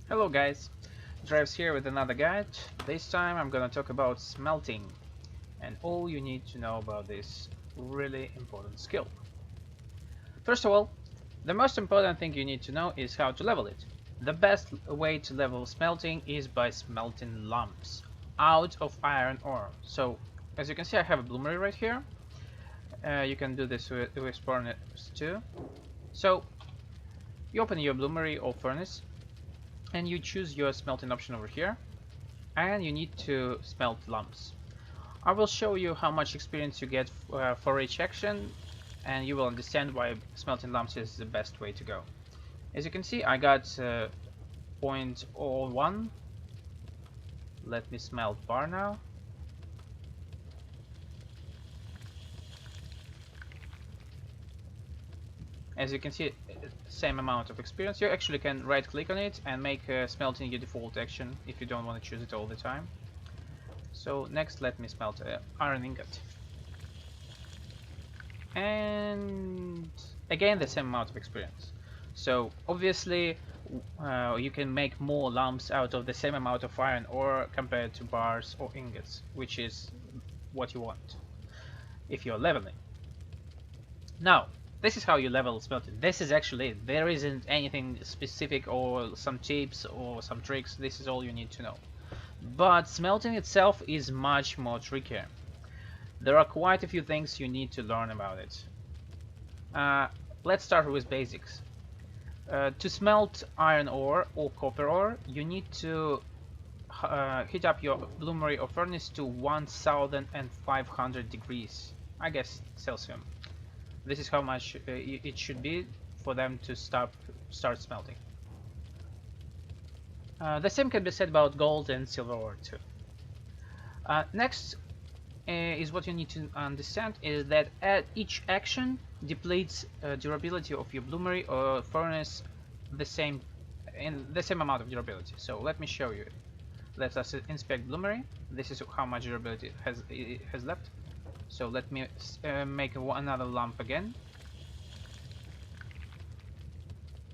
Hello guys, Drives here with another guide. This time I'm gonna talk about smelting and all you need to know about this really important skill. First of all, the most important thing you need to know is how to level it. The best way to level smelting is by smelting lumps out of iron ore. So as you can see I have a bloomery right here. You can do this with furnace too. So you open your bloomery or furnace and you choose your smelting option over here, and you need to smelt lumps. I will show you how much experience you get for each action, and you will understand why smelting lumps is the best way to go. As you can see, I got 0.01. Let me smelt bar now. As you can see, same amount of experience. You actually can right click on it and make smelting your default action if you don't want to choose it all the time. So next let me smelt iron ingot. And again the same amount of experience. So obviously you can make more lumps out of the same amount of iron ore compared to bars or ingots, which is what you want if you're leveling. Now, this is how you level smelting. This is actually it. There isn't anything specific or some tips or some tricks. This is all you need to know. But smelting itself is much more trickier. There are quite a few things you need to learn about it. Let's start with basics. To smelt iron ore or copper ore, you need to heat up your bloomery or furnace to 1500 degrees, I guess Celsius. This is how much it should be for them to start smelting. The same can be said about gold and silver ore too. Next is what you need to understand is that each action depletes durability of your bloomery or furnace in the same amount of durability. So let me show you. Let us inspect bloomery. This is how much durability it has left. So let me make another lump again.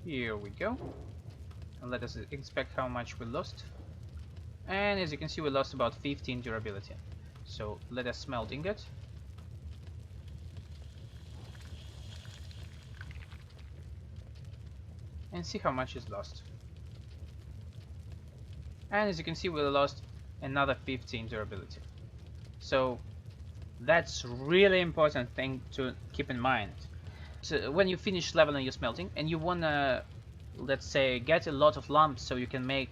Here we go. And let us inspect how much we lost. And as you can see, we lost about 15 durability. So let us smelt ingot. And see how much is lost. And as you can see, we lost another 15 durability. So that's really important thing to keep in mind. So when you finish leveling your smelting and you wanna, let's say, get a lot of lumps so you can make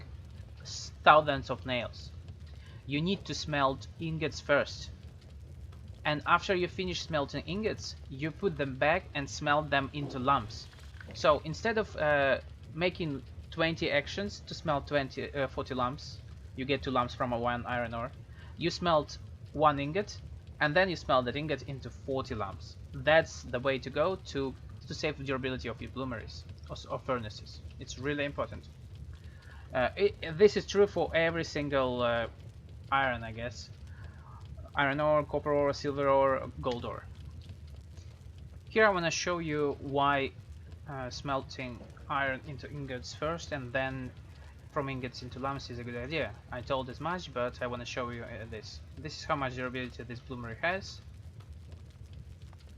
thousands of nails, you need to smelt ingots first. And after you finish smelting ingots, you put them back and smelt them into lumps. So instead of making 20 actions to smelt 40 lumps, you get 2 lumps from a 1 iron ore, you smelt 1 ingot and then you smelt that ingot into 40 lumps. That's the way to go to save the durability of your bloomeries or furnaces. It's really important. This is true for every single iron, I guess. Iron ore, copper ore, silver ore, gold ore. Here I want to show you why smelting iron into ingots first and then from ingots into lumps is a good idea. I told as much, but I want to show you this. This is how much durability this bloomery has.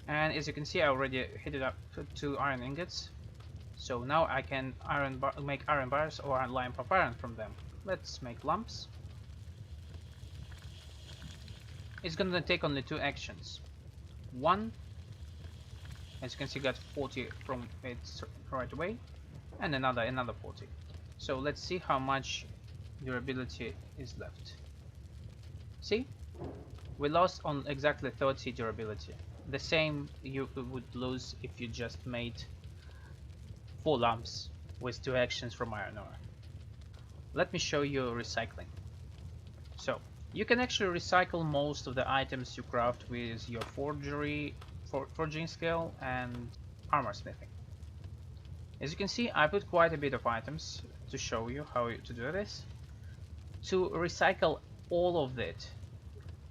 And as you can see, I already heated up 2 iron ingots. So now I can make iron bars or lime pop iron from them. Let's make lumps. It's gonna take only 2 actions. One, as you can see, got 40 from it right away, and another 40. So let's see how much durability is left. See, we lost on exactly 30 durability. The same you would lose if you just made 4 lumps with 2 actions from iron ore. Let me show you recycling. So you can actually recycle most of the items you craft with your forging skill and armor smithing. As you can see, I put quite a bit of items to show you how to do this. To recycle all of it,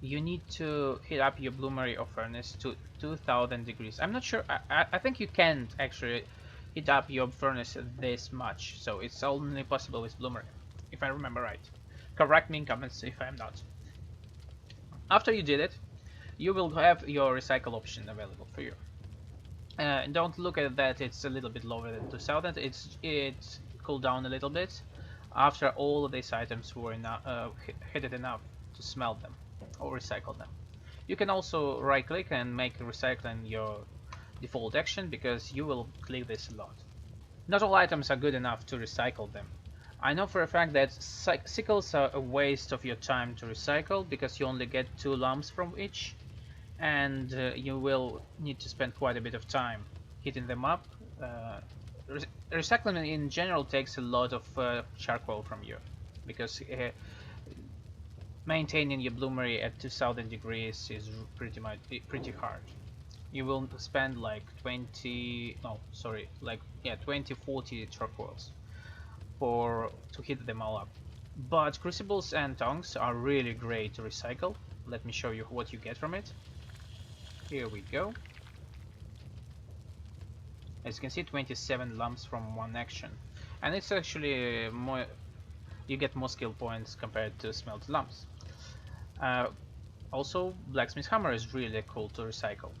you need to heat up your bloomery or furnace to 2000 degrees. I'm not sure, I think you can't actually heat up your furnace this much, so it's only possible with bloomery, if I remember right. Correct me in comments if I'm not. After you did it, you will have your recycle option available for you. Don't look at that, it's a little bit lower than 2000, it's cooled down a little bit after all of these items were heated enough to smelt them or recycle them. You can also right click and make recycling your default action, because you will click this a lot. Not all items are good enough to recycle them. I know for a fact that sickles are a waste of your time to recycle, because you only get 2 lumps from each, and you will need to spend quite a bit of time heating them up. Recycling in general takes a lot of charcoal from you, because maintaining your bloomery at 2000 degrees is pretty hard. You will spend like 20 40 charcoals to heat them all up. But crucibles and tongs are really great to recycle. Let me show you what you get from it. Here we go. As you can see, 27 lumps from one action, and it's actually more. You get more skill points compared to smelt lumps. Also, blacksmith hammer is really cool to recycle.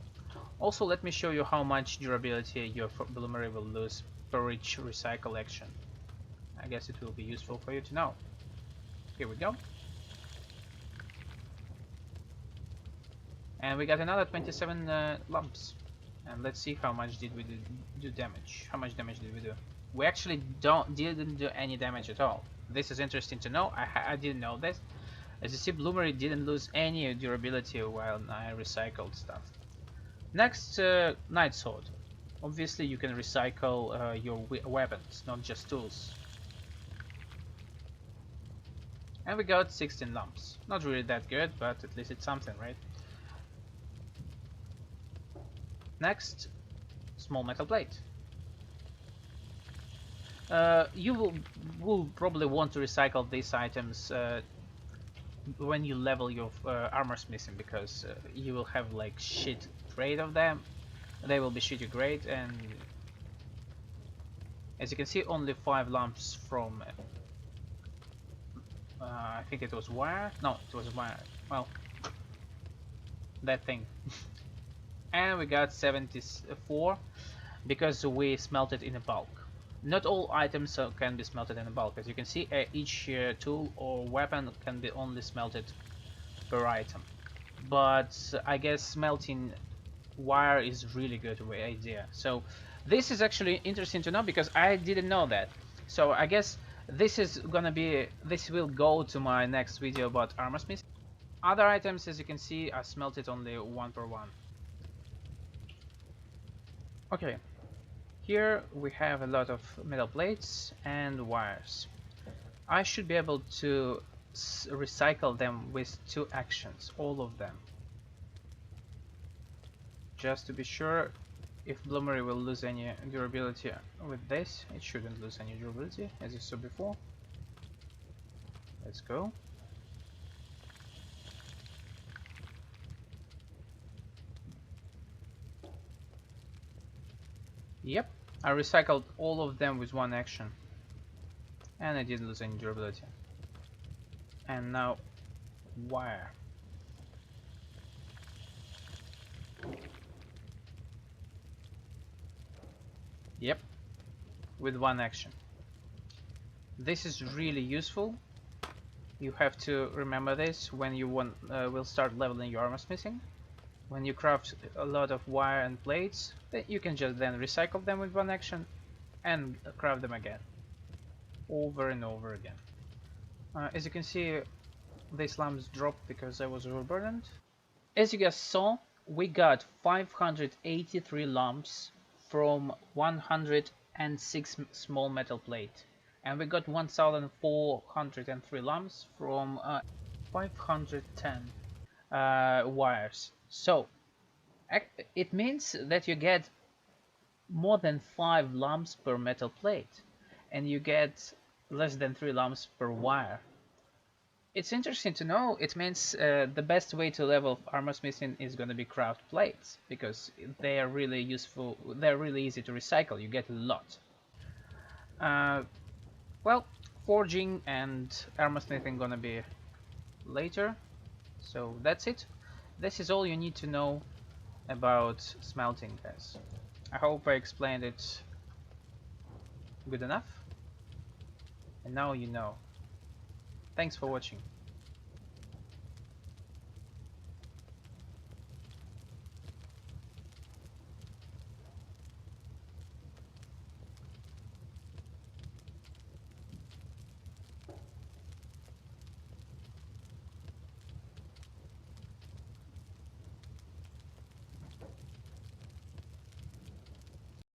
Also, let me show you how much durability your bloomery will lose per each recycle action. I guess it will be useful for you to know. Here we go. And we got another 27 lumps. And let's see how much did we do damage. How much damage did we do? We actually didn't do any damage at all. This is interesting to know. I didn't know this. As you see, bloomery didn't lose any durability while I recycled stuff. Next, Night Sword. Obviously you can recycle your weapons, not just tools. And we got 16 lumps. Not really that good, but at least it's something, right? Next, small metal plate. You will probably want to recycle these items when you level your armor smithing, because you will have like shit grade of them. They will be shitty grade, and as you can see, only 5 lumps from I think it was wire. No, it was wire. Well, that thing. And we got 74 because we smelted in a bulk. Not all items can be smelted in a bulk. As you can see, each tool or weapon can be only smelted per item. But I guess smelting wire is really good idea. So this is actually interesting to know, because I didn't know that. So I guess this will go to my next video about armor smith. Other items, as you can see, are smelted only 1 per 1. Okay, here we have a lot of metal plates and wires. I should be able to recycle them with 2 actions, all of them. Just to be sure, if bloomery will lose any durability with this, it shouldn't lose any durability, as you saw before. Let's go. Yep, I recycled all of them with 1 action, and I didn't lose any durability. And now, wire. Yep, with 1 action. This is really useful. You have to remember this when you will start leveling your armor smithing. When you craft a lot of wire and plates, you can just then recycle them with 1 action and craft them again, over and over again. As you can see, these lamps dropped because I was overburdened. As you guys saw, we got 583 lamps from 106 small metal plate, and we got 1403 lamps from 510 wires. So it means that you get more than 5 lamps per metal plate, and you get less than 3 lamps per wire. It's interesting to know. It means the best way to level armor smithing is going to be craft plates because they are really useful. They're really easy to recycle. You get a lot. Uh, well, forging and armor smithing gonna be later. So that's it. This is all you need to know about smelting, guys. I hope I explained it good enough. And now you know. Thanks for watching.